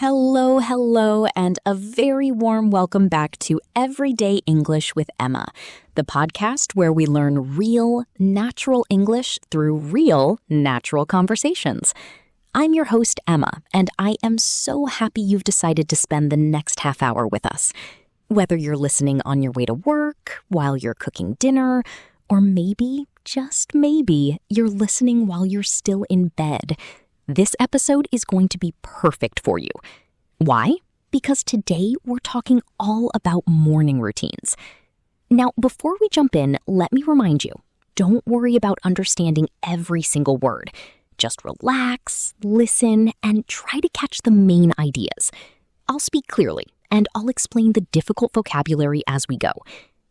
Hello, and a very warm welcome back to Everyday English with Emma, the podcast where we learn real, natural English through real, natural conversations. I'm your host, Emma, and I am so happy you've decided to spend the next half hour with us. Whether you're listening on your way to work, while you're cooking dinner, or maybe, just maybe, you're listening while you're still in bed. This episode is going to be perfect for you. Why? Because today we're talking all about morning routines. Now, before we jump in, let me remind you, don't worry about understanding every single word. Just relax, listen, and try to catch the main ideas. I'll speak clearly, and I'll explain the difficult vocabulary as we go.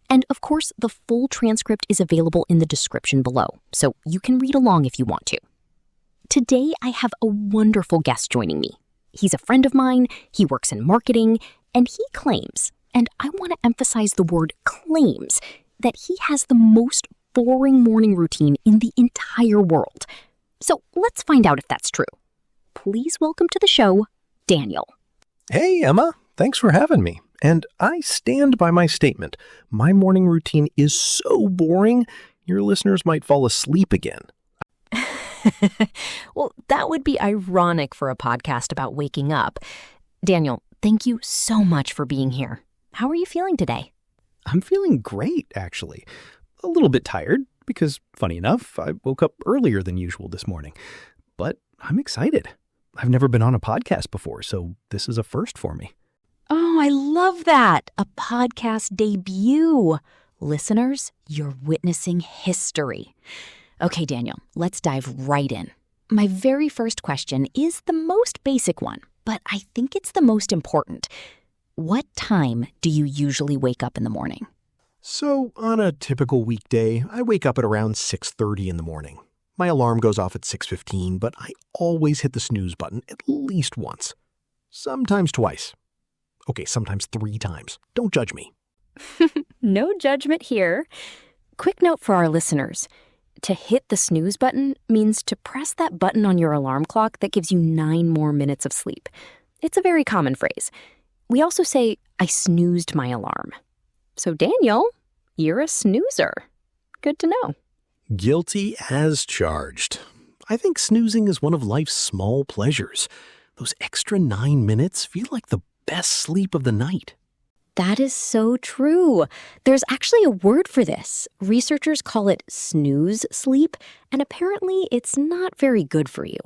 And of course, the full transcript is available in the description below, so you can read along if you want to. Today, I have a wonderful guest joining me. He's a friend of mine, he works in marketing, and he claims, and I want to emphasize the word claims, that he has the most boring morning routine in the entire world. So let's find out if that's true. Please welcome to the show, Daniel. Hey, Emma. Thanks for having me. And I stand by my statement. My morning routine is so boring, your listeners might fall asleep again. Well, that would be ironic for a podcast about waking up. Daniel, thank you so much for being here. How are you feeling today? I'm feeling great, actually. A little bit tired because, funny enough, I woke up earlier than usual this morning. But I'm excited. I've never been on a podcast before, so this is a first for me. Oh, I love that. A podcast debut. Listeners, you're witnessing history. Okay, Daniel, let's dive right in. My very first question is the most basic one, but I think it's the most important. What time do you usually wake up in the morning? So, on a typical weekday, I wake up at around 6:30 in the morning. My alarm goes off at 6:15, but I always hit the snooze button at least once. Sometimes twice. Okay, sometimes 3 times. Don't judge me. No judgment here. Quick note for our listeners. To hit the snooze button means to press that button on your alarm clock that gives you 9 more minutes of sleep. It's a very common phrase. We also say, I snoozed my alarm. So Daniel, you're a snoozer. Good to know. Guilty as charged. I think snoozing is one of life's small pleasures. Those extra 9 minutes feel like the best sleep of the night. That is so true. There's actually a word for this. Researchers call it snooze sleep, and apparently it's not very good for you.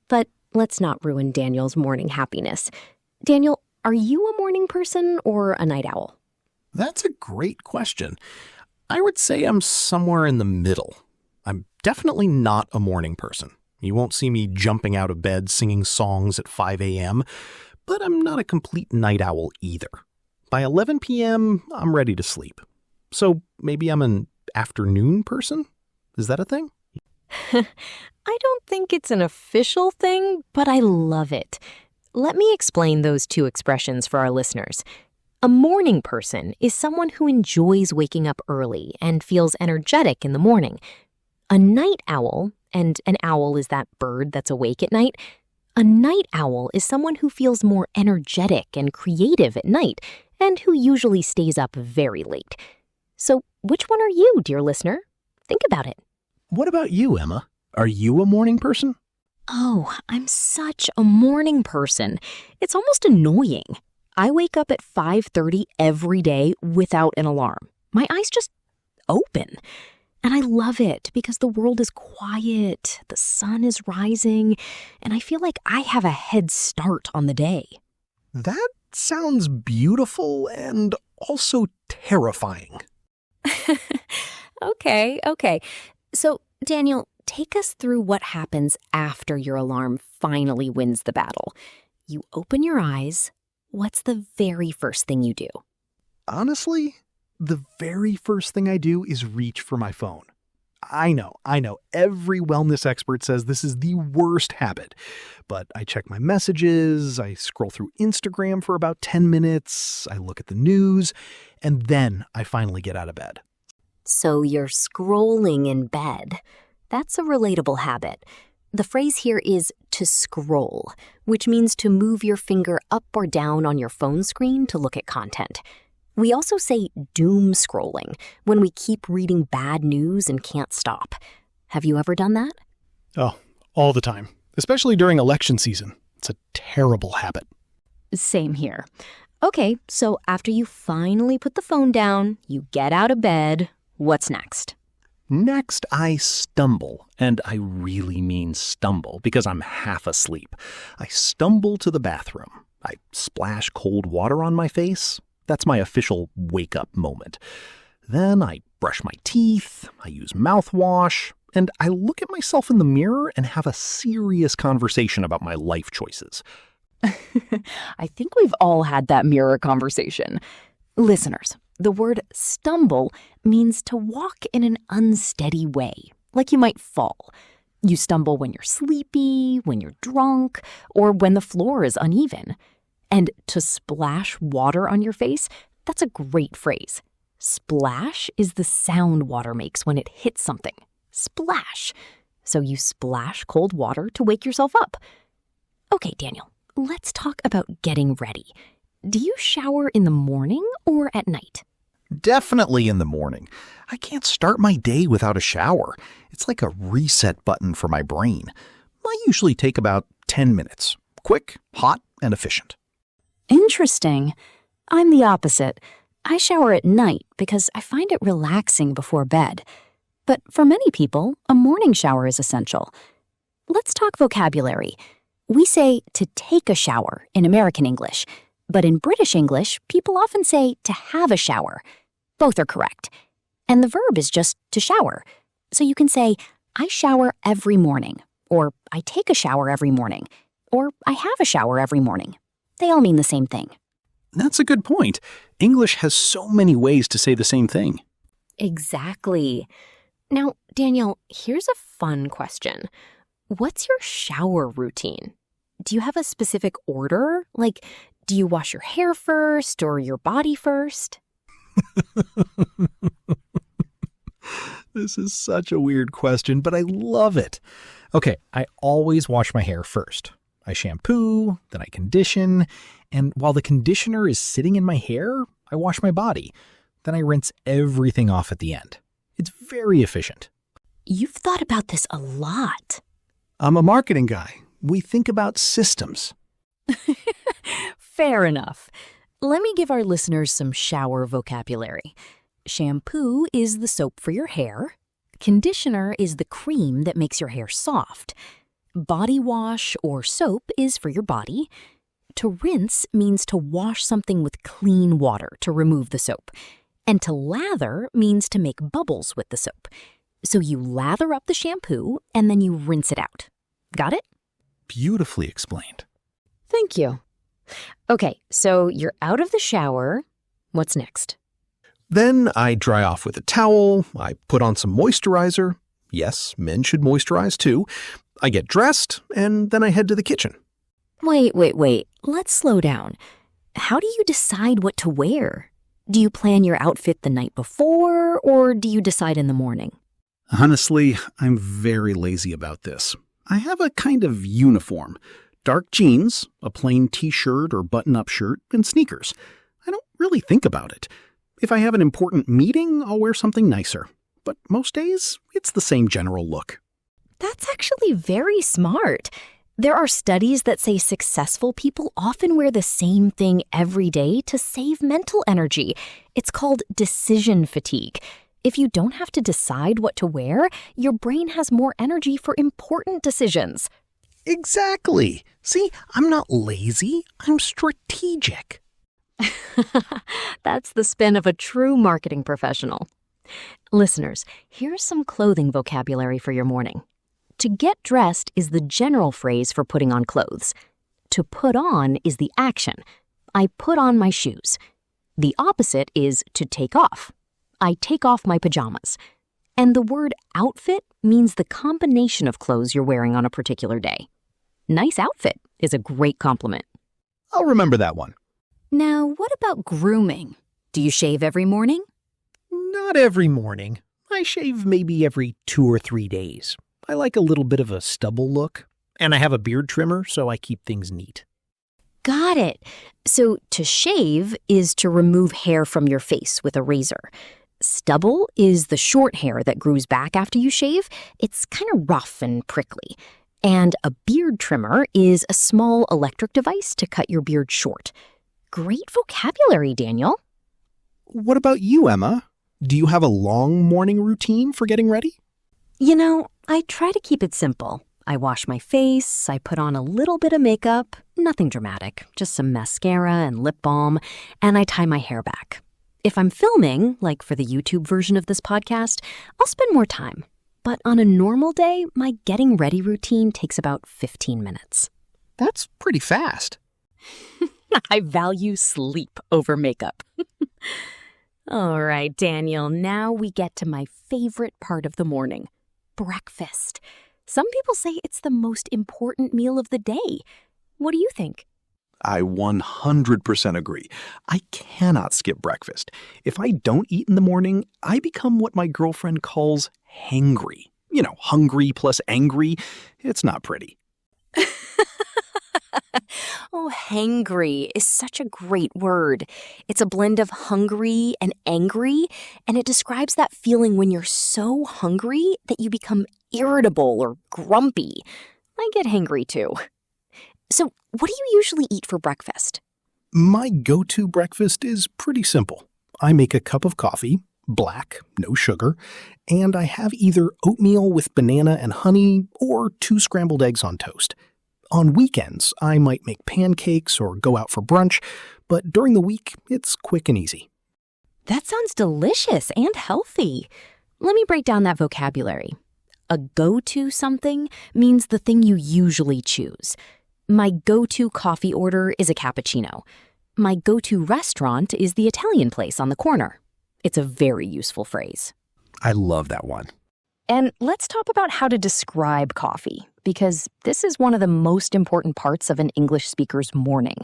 But let's not ruin Daniel's morning happiness. Daniel, are you a morning person or a night owl? That's a great question. I would say I'm somewhere in the middle. I'm definitely not a morning person. You won't see me jumping out of bed singing songs at 5 a.m., but I'm not a complete night owl either. By 11 p.m., I'm ready to sleep. So maybe I'm an afternoon person? Is that a thing? I don't think it's an official thing, but I love it. Let me explain those two expressions for our listeners. A morning person is someone who enjoys waking up early and feels energetic in the morning. A night owl, and an owl is that bird that's awake at night, a night owl is someone who feels more energetic and creative at night, and who usually stays up very late. So which one are you, dear listener? Think about it. What about you, Emma? Are you a morning person? Oh, I'm such a morning person. It's almost annoying. I wake up at 5:30 every day without an alarm. My eyes just open. And I love it because the world is quiet, the sun is rising, and I feel like I have a head start on the day. That sounds beautiful and also terrifying. Okay. So, Daniel, take us through what happens after your alarm finally wins the battle. You open your eyes. What's the very first thing you do? Honestly, the very first thing I do is reach for my phone. I know. Every wellness expert says this is the worst habit. But I check my messages, I scroll through Instagram for about 10 minutes, I look at the news, and then I finally get out of bed. So you're scrolling in bed. That's a relatable habit. The phrase here is to scroll, which means to move your finger up or down on your phone screen to look at content. We also say doom scrolling when we keep reading bad news and can't stop. Have you ever done that? Oh, all the time, especially during election season. It's a terrible habit. Same here. Okay, so after you finally put the phone down, you get out of bed, what's next? Next, I stumble, and I really mean stumble because I'm half asleep. I stumble to the bathroom. I splash cold water on my face. That's my official wake-up moment. Then I brush my teeth, I use mouthwash, and I look at myself in the mirror and have a serious conversation about my life choices. I think we've all had that mirror conversation. Listeners, the word stumble means to walk in an unsteady way, like you might fall. You stumble when you're sleepy, when you're drunk, or when the floor is uneven. And to splash water on your face, that's a great phrase. Splash is the sound water makes when it hits something. Splash. So you splash cold water to wake yourself up. Okay, Daniel, let's talk about getting ready. Do you shower in the morning or at night? Definitely in the morning. I can't start my day without a shower. It's like a reset button for my brain. I usually take about 10 minutes. Quick, hot, and efficient. Interesting. I'm the opposite. I shower at night because I find it relaxing before bed. But for many people, a morning shower is essential. Let's talk vocabulary. We say to take a shower in American English, but in British English, people often say to have a shower. Both are correct. And the verb is just to shower. So you can say, I shower every morning, or I take a shower every morning, or I have a shower every morning. They all mean the same thing. That's a good point. English has so many ways to say the same thing. Exactly. Now, Daniel, here's a fun question. What's your shower routine? Do you have a specific order? Like, do you wash your hair first or your body first? This is such a weird question, but I love it. Okay, I always wash my hair first. I shampoo, then I condition, and while the conditioner is sitting in my hair, I wash my body. Then I rinse everything off at the end. It's very efficient. You've thought about this a lot. I'm a marketing guy. We think about systems. Fair enough. Let me give our listeners some shower vocabulary. Shampoo is the soap for your hair. Conditioner is the cream that makes your hair soft. Body wash or soap is for your body. To rinse means to wash something with clean water to remove the soap. And to lather means to make bubbles with the soap. So you lather up the shampoo and then you rinse it out. Got it? Beautifully explained. Thank you. Okay, so you're out of the shower. What's next? Then I dry off with a towel. I put on some moisturizer. Yes, men should moisturize too. I get dressed, and then I head to the kitchen. Wait. Let's slow down. How do you decide what to wear? Do you plan your outfit the night before, or do you decide in the morning? Honestly, I'm very lazy about this. I have a kind of uniform. Dark jeans, a plain t-shirt or button-up shirt, and sneakers. I don't really think about it. If I have an important meeting, I'll wear something nicer. But most days, it's the same general look. That's actually very smart. There are studies that say successful people often wear the same thing every day to save mental energy. It's called decision fatigue. If you don't have to decide what to wear, your brain has more energy for important decisions. Exactly. See, I'm not lazy. I'm strategic. That's the spin of a true marketing professional. Listeners, here's some clothing vocabulary for your morning. To get dressed is the general phrase for putting on clothes. To put on is the action. I put on my shoes. The opposite is to take off. I take off my pajamas. And the word outfit means the combination of clothes you're wearing on a particular day. Nice outfit is a great compliment. I'll remember that one. Now, what about grooming? Do you shave every morning? Not every morning. I shave maybe every 2 or 3 days. I like a little bit of a stubble look, and I have a beard trimmer, so I keep things neat. Got it. So to shave is to remove hair from your face with a razor. Stubble is the short hair that grows back after you shave. It's kind of rough and prickly. And a beard trimmer is a small electric device to cut your beard short. Great vocabulary, Daniel. What about you, Emma? Do you have a long morning routine for getting ready? You know, I try to keep it simple. I wash my face, I put on a little bit of makeup, nothing dramatic, just some mascara and lip balm, and I tie my hair back. If I'm filming, like for the YouTube version of this podcast, I'll spend more time. But on a normal day, my getting ready routine takes about 15 minutes. That's pretty fast. I value sleep over makeup. All right, Daniel, now we get to my favorite part of the morning, breakfast. Some people say it's the most important meal of the day. What do you think? I 100% agree. I cannot skip breakfast. If I don't eat in the morning, I become what my girlfriend calls hangry. You know, hungry plus angry. It's not pretty. Oh, hangry is such a great word. It's a blend of hungry and angry, and it describes that feeling when you're so hungry that you become irritable or grumpy. I get hangry too. So, what do you usually eat for breakfast? My go-to breakfast is pretty simple. I make a cup of coffee, black, no sugar, and I have either oatmeal with banana and honey or 2 scrambled eggs on toast. On weekends, I might make pancakes or go out for brunch, but during the week, it's quick and easy. That sounds delicious and healthy. Let me break down that vocabulary. A go-to something means the thing you usually choose. My go-to coffee order is a cappuccino. My go-to restaurant is the Italian place on the corner. It's a very useful phrase. I love that one. And let's talk about how to describe coffee, because this is one of the most important parts of an English speaker's morning.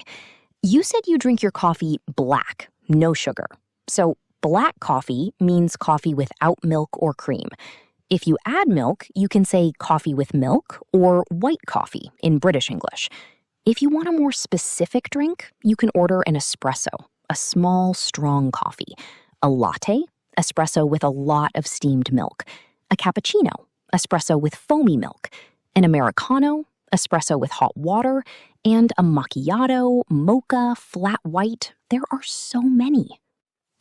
You said you drink your coffee black, no sugar. So black coffee means coffee without milk or cream. If you add milk, you can say coffee with milk or white coffee in British English. If you want a more specific drink, you can order an espresso, a small, strong coffee, a latte, espresso with a lot of steamed milk, a cappuccino, espresso with foamy milk, an Americano, espresso with hot water, and a macchiato, mocha, flat white. There are so many.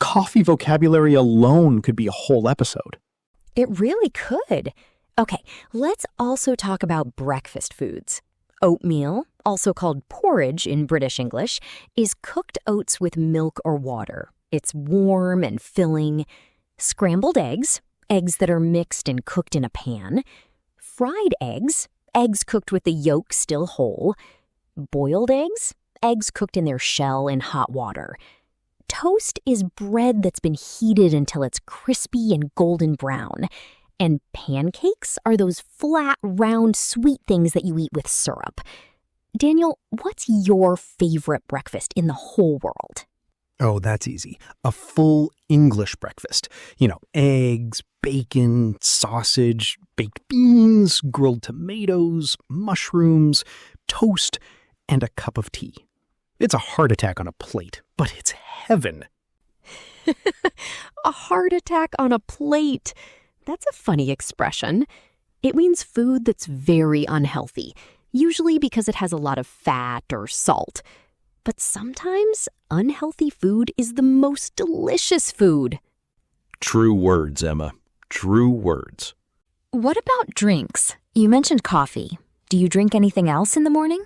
Coffee vocabulary alone could be a whole episode. It really could. Okay, let's also talk about breakfast foods. Oatmeal, also called porridge in British English, is cooked oats with milk or water. It's warm and filling. Scrambled eggs, eggs that are mixed and cooked in a pan. Fried eggs, eggs cooked with the yolk still whole. Boiled eggs, eggs cooked in their shell in hot water. Toast is bread that's been heated until it's crispy and golden brown. And pancakes are those flat, round, sweet things that you eat with syrup. Daniel, what's your favorite breakfast in the whole world? Oh, that's easy. A full English breakfast. You know, eggs, bacon, sausage, baked beans, grilled tomatoes, mushrooms, toast, and a cup of tea. It's a heart attack on a plate, but it's heaven. A heart attack on a plate. That's a funny expression. It means food that's very unhealthy, usually because it has a lot of fat or salt. But sometimes unhealthy food is the most delicious food. True words, Emma. True words. What about drinks? You mentioned coffee. Do you drink anything else in the morning?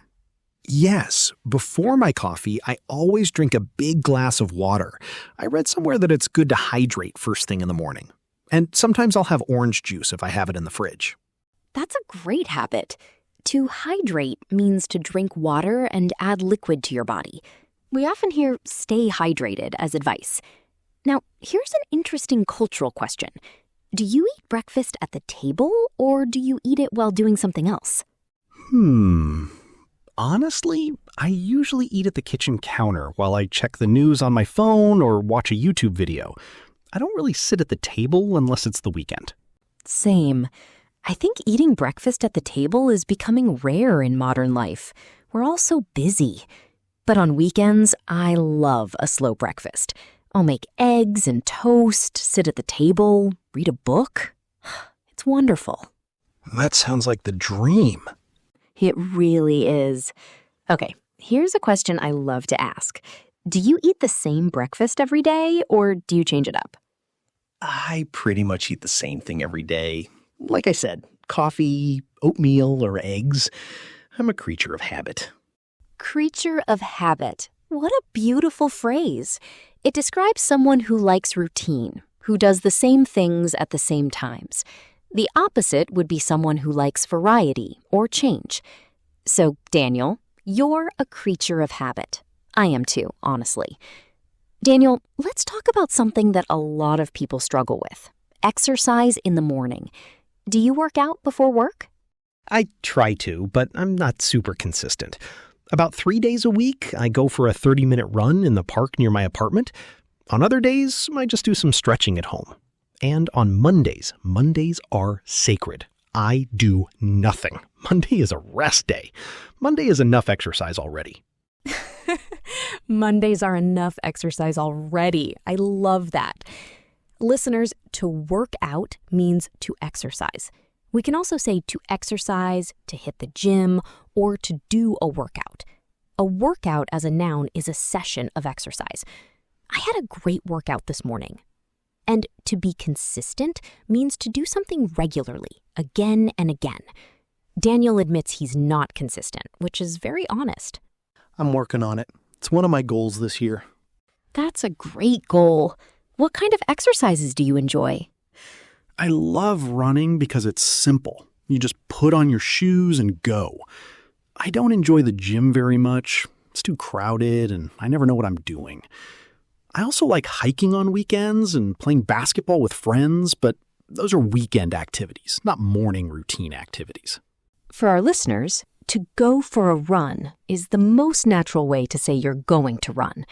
Yes, before my coffee, I always drink a big glass of water. I read somewhere that it's good to hydrate first thing in the morning. And sometimes I'll have orange juice if I have it in the fridge. That's a great habit. To hydrate means to drink water and add liquid to your body. We often hear stay hydrated as advice. Now, here's an interesting cultural question. Do you eat breakfast at the table or do you eat it while doing something else? Honestly, I usually eat at the kitchen counter while I check the news on my phone or watch a YouTube video. I don't really sit at the table unless it's the weekend. Same. I think eating breakfast at the table is becoming rare in modern life. We're all so busy. But on weekends, I love a slow breakfast. I'll make eggs and toast, sit at the table, read a book. It's wonderful. That sounds like the dream. It really is. Okay, here's a question I love to ask. Do you eat the same breakfast every day, or do you change it up? I pretty much eat the same thing every day. Like I said, coffee, oatmeal, or eggs. I'm a creature of habit. Creature of habit. What a beautiful phrase. It describes someone who likes routine, who does the same things at the same times. The opposite would be someone who likes variety or change. So, Daniel, you're a creature of habit. I am too, honestly. Daniel, let's talk about something that a lot of people struggle with. Exercise in the morning. Do you work out before work? I try to, but I'm not super consistent. About 3 days a week, I go for a 30-minute run in the park near my apartment. On other days, I just do some stretching at home. And on Mondays are sacred. I do nothing. Monday is a rest day. Monday is enough exercise already. Mondays are enough exercise already. I love that. Listeners, to work out means to exercise. We can also say to exercise, to hit the gym, or to do a workout. A workout as a noun is a session of exercise. I had a great workout this morning. And to be consistent means to do something regularly, again and again. Daniel admits he's not consistent, which is very honest. I'm working on it. It's one of my goals this year. That's a great goal. What kind of exercises do you enjoy? I love running because it's simple. You just put on your shoes and go. I don't enjoy the gym very much. It's too crowded and I never know what I'm doing. I also like hiking on weekends and playing basketball with friends, but those are weekend activities, not morning routine activities. For our listeners, to go for a run is the most natural way to say you're going to run.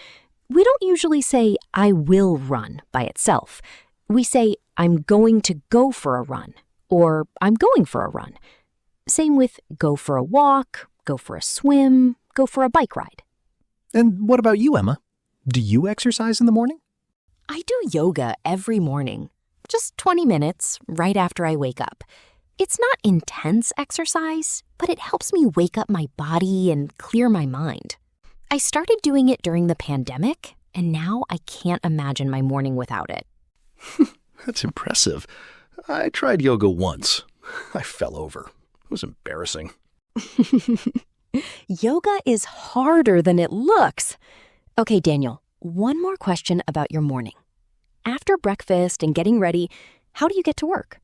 We don't usually say, I will run by itself. We say, I'm going to go for a run, or I'm going for a run. Same with go for a walk, go for a swim, go for a bike ride. And what about you, Emma? Do you exercise in the morning? I do yoga every morning, just 20 minutes right after I wake up. It's not intense exercise, but it helps me wake up my body and clear my mind. I started doing it during the pandemic, and now I can't imagine my morning without it. That's impressive. I tried yoga once. I fell over. It was embarrassing. Yoga is harder than it looks. Okay, Daniel, one more question about your morning. After breakfast and getting ready, how do you get to work?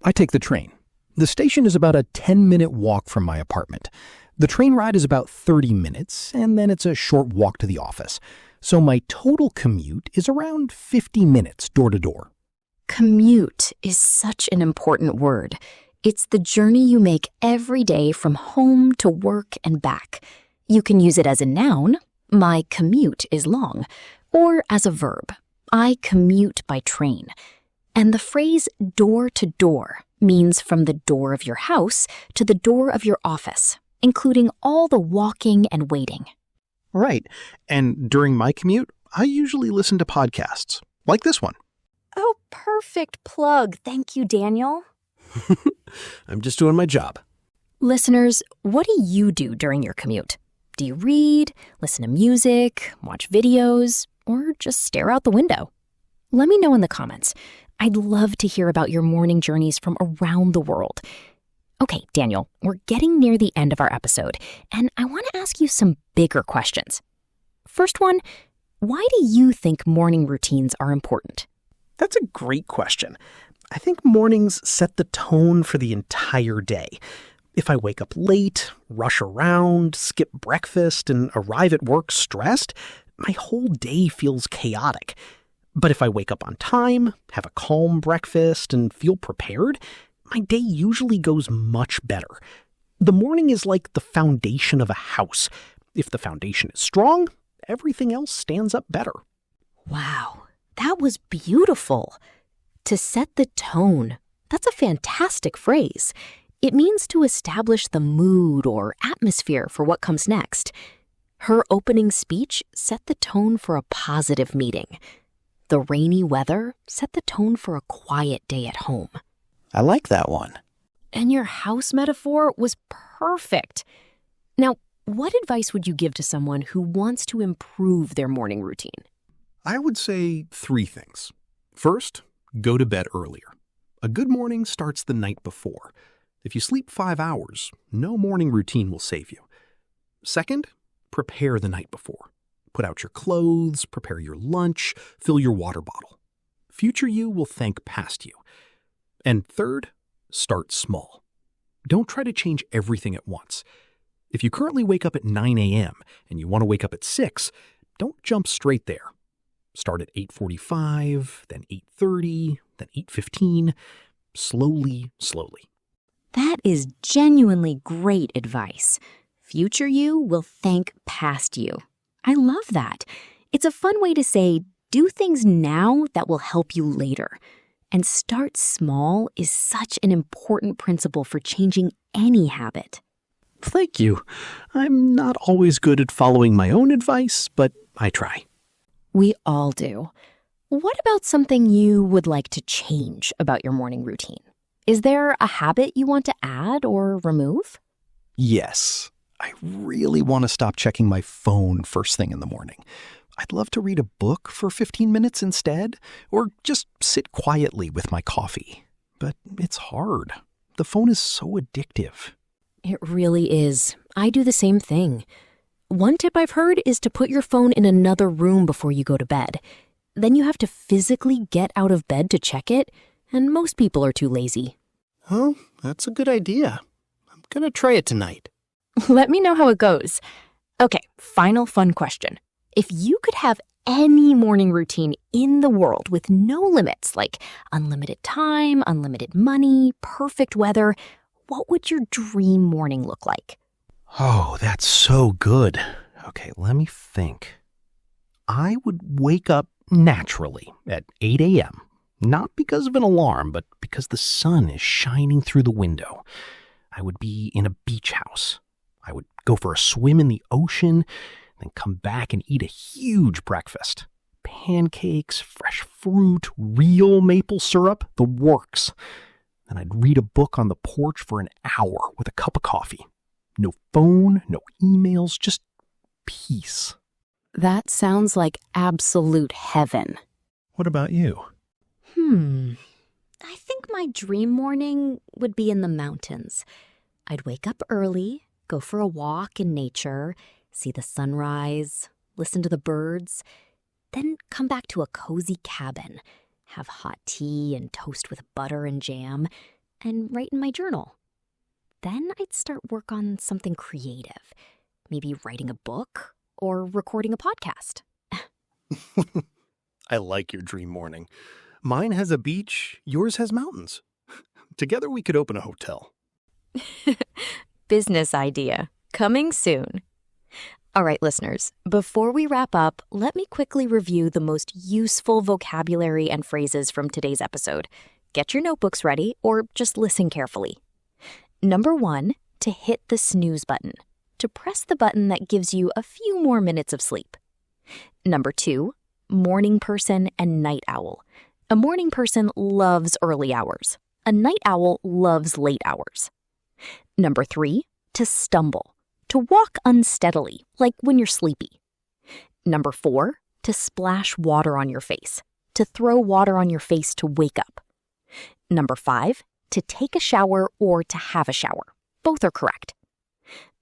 I take the train. The station is about a 10-minute walk from my apartment. The train ride is about 30 minutes, and then it's a short walk to the office. So my total commute is around 50 minutes door to door. Commute is such an important word. It's the journey you make every day from home to work and back. You can use it as a noun, my commute is long, or as a verb, I commute by train. And the phrase door to door means from the door of your house to the door of your office, including all the walking and waiting. Right. And during my commute, I usually listen to podcasts, like this one. Oh, perfect plug. Thank you, Daniel. I'm just doing my job. Listeners, what do you do during your commute? Do you read, listen to music, watch videos, or just stare out the window? Let me know in the comments. I'd love to hear about your morning journeys from around the world. Okay, Daniel, we're getting near the end of our episode, and I want to ask you some bigger questions. First one, why do you think morning routines are important? That's a great question. I think mornings set the tone for the entire day. If I wake up late, rush around, skip breakfast, and arrive at work stressed, my whole day feels chaotic. But if I wake up on time, have a calm breakfast, and feel prepared, my day usually goes much better. The morning is like the foundation of a house. If the foundation is strong, everything else stands up better. Wow, that was beautiful. To set the tone. That's a fantastic phrase. It means to establish the mood or atmosphere for what comes next. Her opening speech set the tone for a positive meeting. The rainy weather set the tone for a quiet day at home. I like that one. And your house metaphor was perfect. Now, what advice would you give to someone who wants to improve their morning routine? I would say 3 things. First, go to bed earlier. A good morning starts the night before. If you sleep 5 hours, no morning routine will save you. Second, prepare the night before. Put out your clothes, prepare your lunch, fill your water bottle. Future you will thank past you. And third, start small. Don't try to change everything at once. If you currently wake up at 9 a.m. and you want to wake up at 6, don't jump straight there. Start at 8:45, then 8:30, then 8:15, slowly. That is genuinely great advice. Future you will thank past you. I love that. It's a fun way to say, do things now that will help you later. And start small is such an important principle for changing any habit. Thank you. I'm not always good at following my own advice, but I try. We all do. What about something you would like to change about your morning routine? Is there a habit you want to add or remove? Yes, I really want to stop checking my phone first thing in the morning. I'd love to read a book for 15 minutes instead, or just sit quietly with my coffee. But it's hard. The phone is so addictive. It really is. I do the same thing. One tip I've heard is to put your phone in another room before you go to bed. Then you have to physically get out of bed to check it, and most people are too lazy. Oh, that's a good idea. I'm gonna try it tonight. Let me know how it goes. Okay, final fun question. If you could have any morning routine in the world with no limits, like unlimited time, unlimited money, perfect weather, what would your dream morning look like? Oh, that's so good. Okay, let me think. I would wake up naturally at 8 a.m., not because of an alarm, but because the sun is shining through the window. I would be in a beach house. I would go for a swim in the ocean, then come back and eat a huge breakfast. Pancakes, fresh fruit, real maple syrup, the works. Then I'd read a book on the porch for an hour with a cup of coffee. No phone, no emails, just peace. That sounds like absolute heaven. What about you? I think my dream morning would be in the mountains. I'd wake up early, go for a walk in nature, see the sunrise, listen to the birds, then come back to a cozy cabin, have hot tea and toast with butter and jam, and write in my journal. Then I'd start work on something creative, maybe writing a book or recording a podcast. I like your dream morning. Mine has a beach, yours has mountains. Together we could open a hotel. Business idea, coming soon. All right, listeners, before we wrap up, let me quickly review the most useful vocabulary and phrases from today's episode. Get your notebooks ready or just listen carefully. Number 1, to hit the snooze button, to press the button that gives you a few more minutes of sleep. Number 2, morning person and night owl. A morning person loves early hours. A night owl loves late hours. Number 3, to stumble, to walk unsteadily, like when you're sleepy. Number 4, to splash water on your face, to throw water on your face to wake up. Number 5, to take a shower or to have a shower. Both are correct.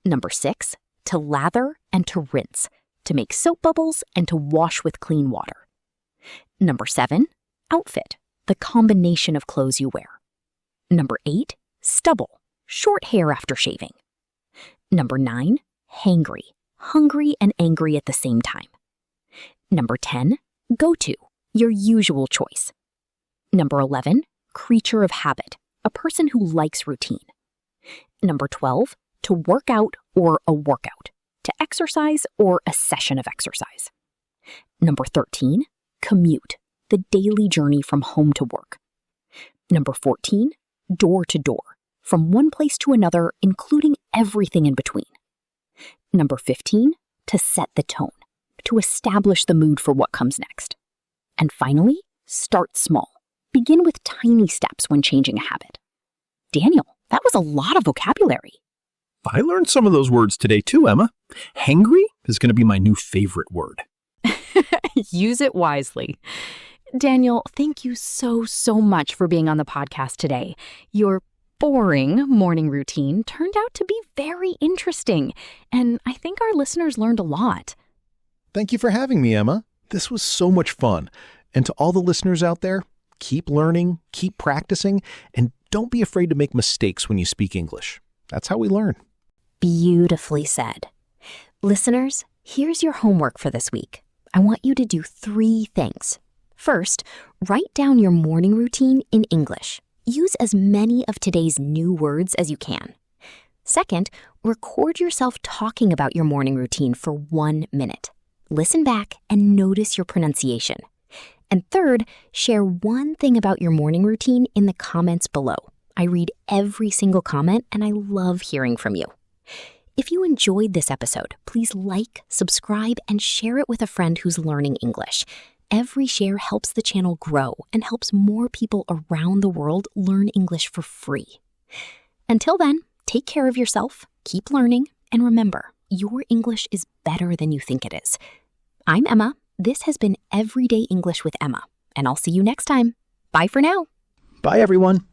Number 6, to lather and to rinse, to make soap bubbles and to wash with clean water. Number 7, outfit, the combination of clothes you wear. Number 8, stubble, short hair after shaving. Number 9, hangry, hungry and angry at the same time. Number 10, go-to, your usual choice. Number 11, creature of habit, a person who likes routine. Number 12, to work out or a workout, to exercise or a session of exercise. Number 13, commute, the daily journey from home to work. Number 14, door to door, from one place to another, including everything in between. Number 15, to set the tone, to establish the mood for what comes next. And finally, start small. Begin with tiny steps when changing a habit. Daniel, that was a lot of vocabulary. I learned some of those words today too, Emma. Hangry is going to be my new favorite word. Use it wisely. Daniel, thank you so much for being on the podcast today. Your boring morning routine turned out to be very interesting, and I think our listeners learned a lot. Thank you for having me, Emma. This was so much fun. And to all the listeners out there, keep learning, keep practicing, and don't be afraid to make mistakes when you speak English. That's how we learn. Beautifully said. Listeners, here's your homework for this week. I want you to do 3 things. First, write down your morning routine in English. Use as many of today's new words as you can. Second, record yourself talking about your morning routine for 1 minute. Listen back and notice your pronunciation. And third, share one thing about your morning routine in the comments below. I read every single comment and I love hearing from you. If you enjoyed this episode, please like, subscribe, and share it with a friend who's learning English. Every share helps the channel grow and helps more people around the world learn English for free. Until then, take care of yourself, keep learning, and remember, your English is better than you think it is. I'm Emma. This has been Everyday English with Emma, and I'll see you next time. Bye for now. Bye, everyone.